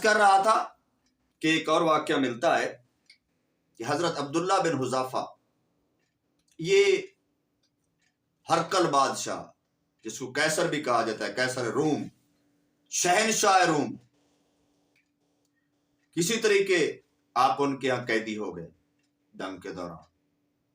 کر رہا تھا کہ ایک اور واقعہ ملتا ہے کہ حضرت عبداللہ بن حذافہ، یہ ہرقل بادشاہ، جس کو کیسر بھی کہا جاتا ہے، کیسر روم، شہنشاہ روم، کسی طریقے آپ ان کے یہاں قیدی ہو گئے جنگ کے دوران۔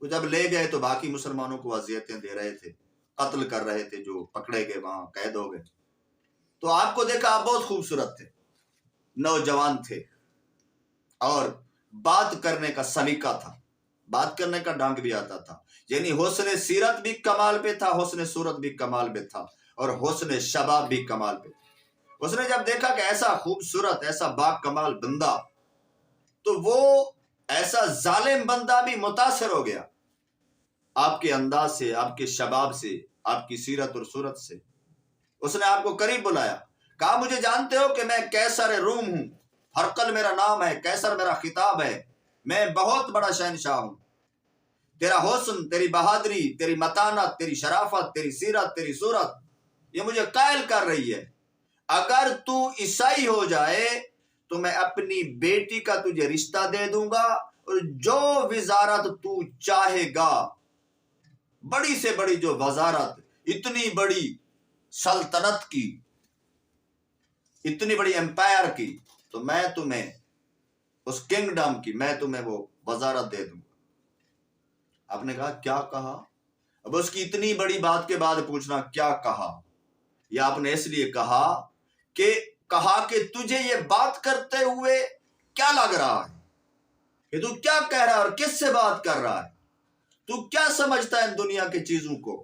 وہ جب لے گئے تو باقی مسلمانوں کو اذیتیں دے رہے تھے، قتل کر رہے تھے، جو پکڑے گئے وہاں قید ہو گئے۔ تو آپ کو دیکھا، آپ بہت خوبصورت تھے، نوجوان تھے، اور بات کرنے کا سلیقہ تھا، بات کرنے کا ڈھنگ بھی آتا تھا، یعنی حسن سیرت بھی کمال پہ تھا، حسن صورت بھی کمال پہ تھا، اور حسن شباب بھی کمال پہ تھا۔ اس نے جب دیکھا کہ ایسا خوبصورت، ایسا با کمال بندہ، تو وہ ایسا ظالم بندہ بھی متاثر ہو گیا آپ کے انداز سے، آپ کے شباب سے، آپ کی سیرت اور صورت سے۔ اس نے آپ کو قریب بلایا، کہا مجھے جانتے ہو کہ میں کیسر روم ہوں، ہرقل میرا نام ہے، کیسر میرا خطاب ہے، میں بہت بڑا شہنشاہ ہوں۔ تیرا حسن، تیری بہادری، تیری متانت، تیری شرافت، تیری سیرت، تیری صورت، یہ مجھے قائل کر رہی ہے۔ اگر تو عیسائی ہو جائے تو میں اپنی بیٹی کا تجھے رشتہ دے دوں گا، اور جو وزارت تو چاہے گا، بڑی سے بڑی جو وزارت، اتنی بڑی سلطنت کی، اتنی بڑی امپائر کی، تو میں تمہیں اس کنگڈم کی، میں تمہیں وہ وزارت دے دوں گا۔ آپ نے کہا کیا کہا؟ اب اس کی اتنی بڑی بات کے بعد پوچھنا کیا کہا؟ یا آپ نے اس لیے کہا کہ تجھے یہ بات کرتے ہوئے کیا لگ رہا ہے، کہ تو کیا کہہ رہا ہے اور کس سے بات کر رہا ہے، تو کیا سمجھتا ہے ان دنیا کی چیزوں کو،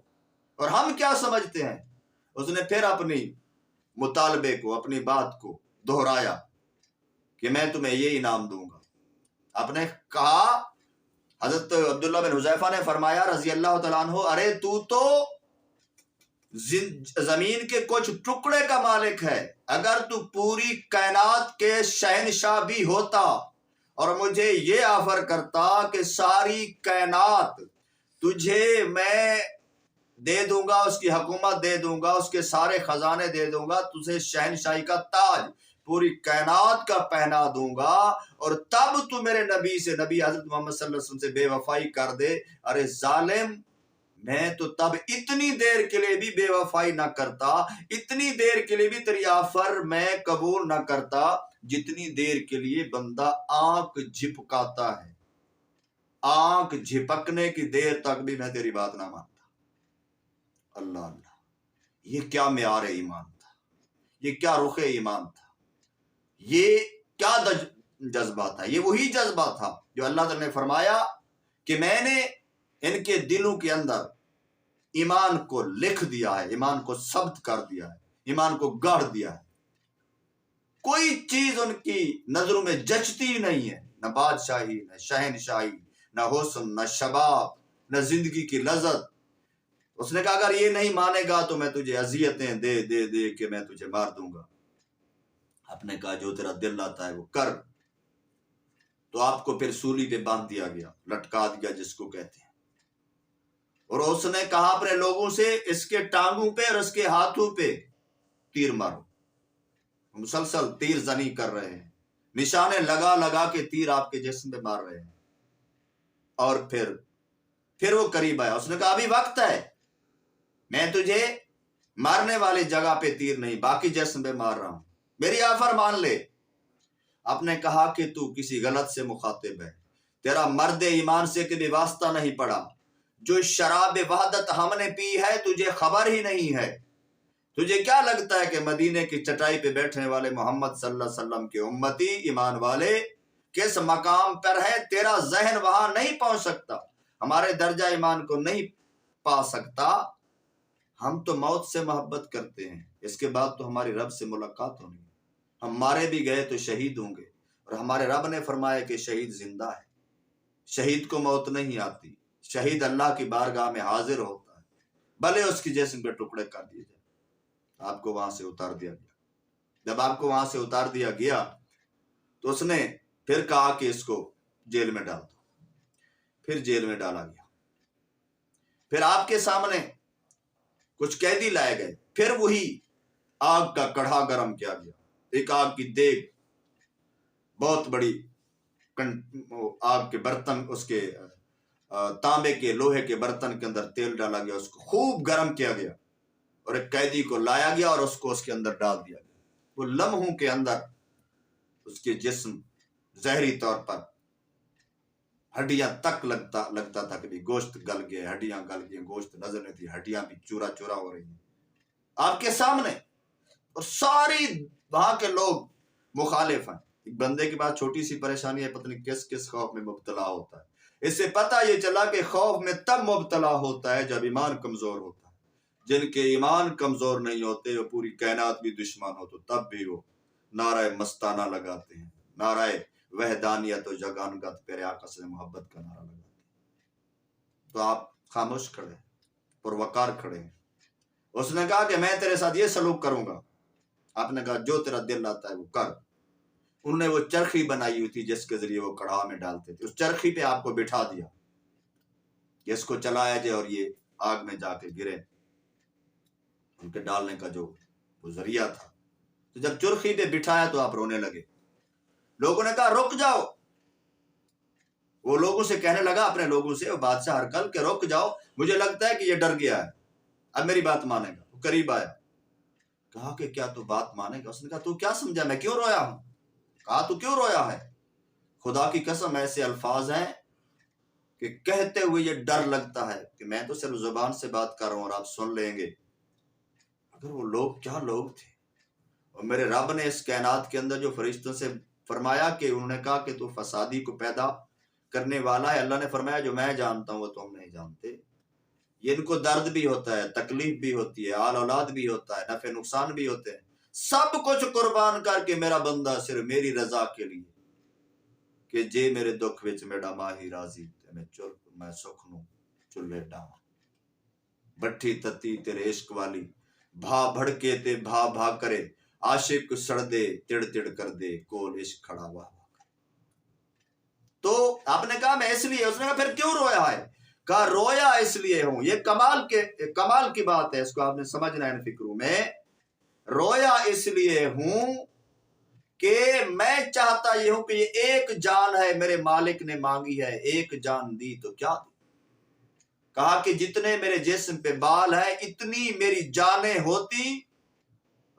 اور ہم کیا سمجھتے ہیں؟ اس نے پھر اپنی مطالبے کو، اپنی بات کو دہرایا کہ میں تمہیں یہ انعام دوں گا۔ آپ نے کہا، حضرت عبداللہ بن حذیفہ نے فرمایا رضی اللہ تعالیٰ عنہ، ارے تو زمین کے کچھ ٹکڑے کا مالک ہے، اگر تو پوری کائنات کے شہنشاہ بھی ہوتا اور مجھے یہ آفر کرتا کہ ساری کائنات تجھے میں دے دوں گا، اس کی حکومت دے دوں گا، اس کے سارے خزانے دے دوں گا، تجھے شہنشاہی کا تاج پوری کائنات کا پہنا دوں گا، اور تب تو میرے نبی سے، نبی حضرت محمد صلی اللہ علیہ وسلم سے بے وفائی کر دے، ارے ظالم، میں تو تب اتنی دیر کے لیے بھی بے وفائی نہ کرتا، اتنی دیر کے لیے بھی تیری آفر میں قبول نہ کرتا، جتنی دیر کے لیے بندہ آنکھ جھپکاتا ہے، آنکھ جھپکنے کی دیر تک بھی میں تیری بات نہ مانتا۔ اللہ اللہ، یہ کیا معیار ایمان تھا، یہ کیا رخ ایمان تھا، یہ کیا جذبہ تھا؟ یہ وہی جذبہ تھا جو اللہ تعالیٰ نے فرمایا کہ میں نے ان کے دلوں کے اندر ایمان کو لکھ دیا ہے، ایمان کو ثبت کر دیا ہے، ایمان کو گاڑ دیا ہے۔ کوئی چیز ان کی نظروں میں جچتی نہیں ہے، نہ بادشاہی، نہ شہنشاہی، نہ حسن، نہ شباب، نہ زندگی کی لذت۔ اس نے کہا اگر یہ نہیں مانے گا تو میں تجھے اذیتیں دے دے دے کے میں تجھے مار دوں گا۔ آپ نے کہا جو تیرا دل آتا ہے وہ کر۔ تو آپ کو پھر سولی پہ باندھ دیا گیا، لٹکا دیا جس کو کہتے ہیں، اور اس نے کہا اپنے لوگوں سے اس کے ٹانگوں پہ اور اس کے ہاتھوں پہ تیر مارو۔ مسلسل تیر زنی کر رہے ہیں، نشانے لگا لگا کے تیر آپ کے جسم پہ مار رہے ہیں۔ اور پھر وہ قریب آیا، اس نے کہا ابھی وقت ہے، میں تجھے مارنے والی جگہ پہ تیر نہیں، باقی جسم پہ مار رہا ہوں، میری آفر مان لے۔ آپ نے کہا کہ تو کسی غلط سے مخاطب ہے، تیرا مرد ایمان سے کبھی واسطہ نہیں پڑا، جو شراب وحدت ہم نے پی ہے تجھے خبر ہی نہیں ہے۔ تجھے کیا لگتا ہے کہ مدینے کی چٹائی پہ بیٹھنے والے محمد صلی اللہ علیہ وسلم کے امتی ایمان والے کس مقام پر ہے؟ تیرا ذہن وہاں نہیں پہنچ سکتا، ہمارے درجہ ایمان کو نہیں پا سکتا۔ ہم تو موت سے محبت کرتے ہیں، اس کے بعد تو ہماری رب سے ملاقات ہونی، ہم مارے بھی گئے تو شہید ہوں گے، اور ہمارے رب نے فرمایا کہ شہید زندہ ہے، شہید کو موت نہیں آتی، شہید اللہ کی بارگاہ میں حاضر ہوتا ہے، بھلے اس کی جسم پہ ٹکڑے کر دیے جائے۔ آپ کو وہاں سے اتار دیا گیا۔ جب آپ کو وہاں سے اتار دیا گیا تو اس نے پھر کہا کہ اس کو جیل میں ڈال دو۔ پھر جیل میں ڈالا گیا، پھر آپ کے سامنے کچھ قیدی لائے گئے، پھر وہی آگ کا کڑھا گرم کیا گیا، ایک آگ کی دیگ بہت بڑی آگ کے برتن، اس کے تانبے کے لوہے کے برتن کے اندر تیل ڈالا گیا، اس کو خوب گرم کیا گیا اور ایک قیدی کو لایا گیا اور اس کو اس کے اندر ڈال دیا گیا۔ وہ لمحوں کے اندر اس کے جسم ظاہری طور پر ہڈیاں تک لگتا تھا کہ گوشت گل گئے، ہڈیاں گل گئی، گوشت نظر نہیں تھی، ہڈیاں بھی چورا چورا ہو رہی ہیں آپ کے سامنے، اور ساری وہاں کے لوگ مخالف ہیں۔ ایک بندے کے پاس چھوٹی سی پریشانی ہے، پتہ نہیں کس کس خوف میں مبتلا ہوتا ہے۔ اس سے پتہ یہ چلا کہ خوف میں تب مبتلا ہوتا ہے جب ایمان کمزور ہوتا ہے۔ جن کے ایمان کمزور نہیں ہوتے، وہ پوری کائنات بھی دشمن ہو تو تب بھی وہ نعرہ مستانہ لگاتے ہیں، نعرہ وحدانیت و جگانگت پیارے آقا سے محبت کا نعرہ لگاتے ہیں۔ تو آپ خاموش کھڑے، پروقار کھڑے ہیں۔ اس نے کہا کہ میں تیرے ساتھ یہ سلوک کروں گا۔ آپ نے کہا جو تیرا دل آتا ہے وہ کر۔ انہوں نے وہ چرخی بنائی ہوئی تھی جس کے ذریعے وہ کڑھا میں ڈالتے تھے، اس چرخی پہ آپ کو بٹھا دیا کہ اس کو چلایا جائے اور یہ آگ میں جا کے گرے۔ ان کے ڈالنے کا جو وہ ذریعہ تھا، تو جب چرخی پہ بٹھایا تو آپ رونے لگے۔ لوگوں نے کہا رک جاؤ، وہ لوگوں سے کہنے لگا، اپنے لوگوں سے، وہ بادشاہ ہرقل، کہ رک جاؤ، مجھے لگتا ہے کہ یہ ڈر گیا ہے، اب میری بات مانے گا۔ وہ قریب آیا، کہا کہ کیا تو بات مانے گا؟ اس نے کہا تو کیا سمجھا میں کیوں رویا ہوں؟ کہا تو کیوں رویا ہے؟ خدا کی قسم ایسے الفاظ ہیں کہ کہتے ہوئے یہ ڈر لگتا ہے کہ میں تو صرف زبان سے بات کر رہا ہوں اور آپ سن لیں گے۔ اگر وہ لوگ کیا لوگ تھے! اور میرے رب نے اس کائنات کے اندر جو فرشتوں سے فرمایا کہ انہوں نے کہا کہ تو فسادی کو پیدا کرنے والا ہے، اللہ نے فرمایا جو میں جانتا ہوں وہ تم نہیں جانتے۔ یہ ان کو درد بھی ہوتا ہے، تکلیف بھی ہوتی ہے، آل اولاد بھی ہوتا ہے، نفع نقصان بھی ہوتے ہیں، سب کچھ قربان کر کے میرا بندہ صرف میری رضا کے لیے کہ جے میرے دکھ وچ میرا ماہی راضی تے میں سکھ نوں چلے ڈاواں۔ بٹھی تتی تیرے عشق والی، بھا بھڑکے تے بھا بھا کرے، عاشق سڑ دے تڑ تڑ کر دے، کول عشق کھڑا واہ واہ۔ تو آپ نے کہا میں اس لیے، اس نے کہا پھر کیوں رویا ہے؟ کہا رویا اس لیے ہوں، یہ کمال کی بات ہے، اس کو آپ نے سمجھنا ہے ان فکروں میں۔ رویا اس لیے ہوں کہ میں چاہتا یہ ہوں کہ یہ ایک جان ہے میرے مالک نے مانگی ہے، ایک جان دی تو کیا دی؟ کہا کہ جتنے میرے جسم پہ بال ہیں اتنی میری جانیں ہوتی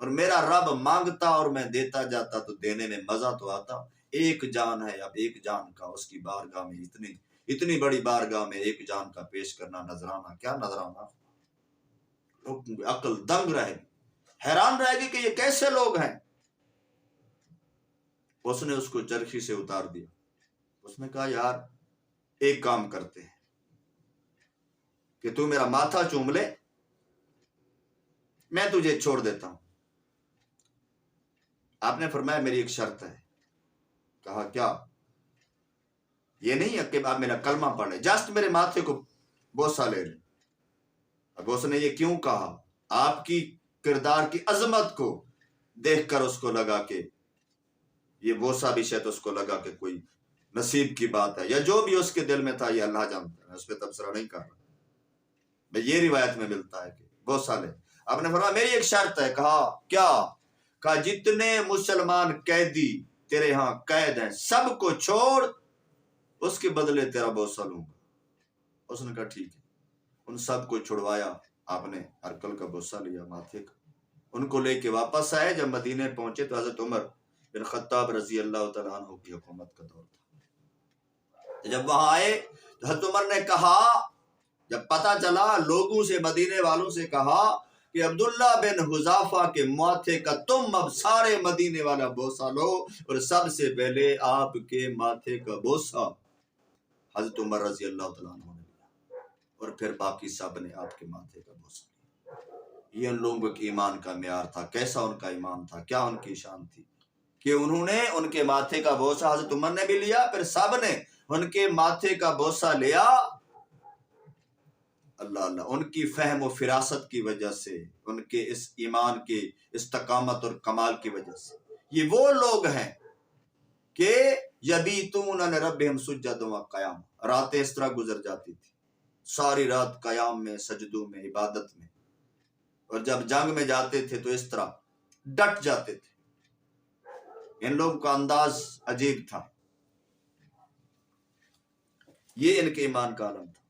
اور میرا رب مانگتا اور میں دیتا جاتا تو دینے میں مزہ تو آتا۔ ایک جان ہے، اب ایک جان کا اس کی بارگاہ میں اتنی بڑی بارگاہ میں ایک جان کا پیش کرنا نذرانہ، کیا نذرانہ! لوگ عقل دنگ رہے گی، حیران رہے گی کہ یہ کیسے لوگ ہیں۔ اس نے اس کو چرخی سے اتار دیا۔ اس نے کہا یار ایک کام کرتے ہیں کہ تو میرا ماتھا چوم لے، میں تجھے چھوڑ دیتا ہوں۔ آپ نے فرمایا میری ایک شرط ہے۔ کہا کیا؟ یہ نہیں ہے کہ آپ میرا کلمہ پڑھ لے، جسٹ میرے ماتھے کو بوسہ لے لے۔ اب اس نے یہ کیوں کہا؟ آپ کی کردار کی عظمت کو دیکھ کر اس کو لگا کہ یہ بوسہ بھی شاید اس کو لگا کہ کوئی نصیب کی بات ہے، یا جو بھی اس کے دل میں تھا یہ اللہ جانتا ہے، میں اس پہ تبصرہ نہیں کر رہا، میں یہ روایت میں ملتا ہے کہ بوسہ لے۔ آپ نے فرمایا میری ایک شرط ہے۔ کہا کیا؟ کہا جتنے مسلمان قیدی تیرے ہاں قید ہیں سب کو چھوڑ، اس کے بدلے تیرا بوسہ لوں گا۔ اس نے کہا ٹھیک ہے۔ ان سب کو چھڑوایا، آپ نے ہرقل کا بوسہ لیا ماتھے کا، ان کو لے کے واپس آئے۔ جب مدینے پہنچے تو حضرت عمر بن خطاب رضی اللہ تعالیٰ عنہ کی حکومت کا دور تھا۔ جب وہاں آئے تو حضرت عمر نے کہا، جب پتہ چلا لوگوں سے، مدینے والوں سے کہا کہ عبداللہ بن حذافہ کے ماتھے کا تم اب سارے مدینے والا بوسہ لو، اور سب سے پہلے آپ کے ماتھے کا بوسہ حضرت عمر رضی اللہ تعالیٰ عنہ نے لیا، اور پھر باقی سب نے آپ کے ماتھے کا بوسہ لیا۔ یہ ان لوگوں کے ایمان کا معیار تھا۔ کیسا ان کا ایمان تھا، کیا ان کی شان تھی کہ انہوں نے ان کے ماتھے کا بوسہ حضرت عمر نے بھی لیا، پھر سب نے ان کے ماتھے کا بوسہ لیا۔ اللہ اللہ، ان کی فہم و فراست کی وجہ سے، ان کے اس ایمان کے استقامت اور کمال کی وجہ سے، یہ وہ لوگ ہیں کہ یبیتون لربہم سجدا و قیام، راتیں اس طرح گزر جاتی تھی، ساری رات قیام میں، سجدوں میں، عبادت میں، اور جب جنگ میں جاتے تھے تو اس طرح ڈٹ جاتے تھے۔ ان لوگوں کا انداز عجیب تھا، یہ ان کے ایمان کا عالم تھا۔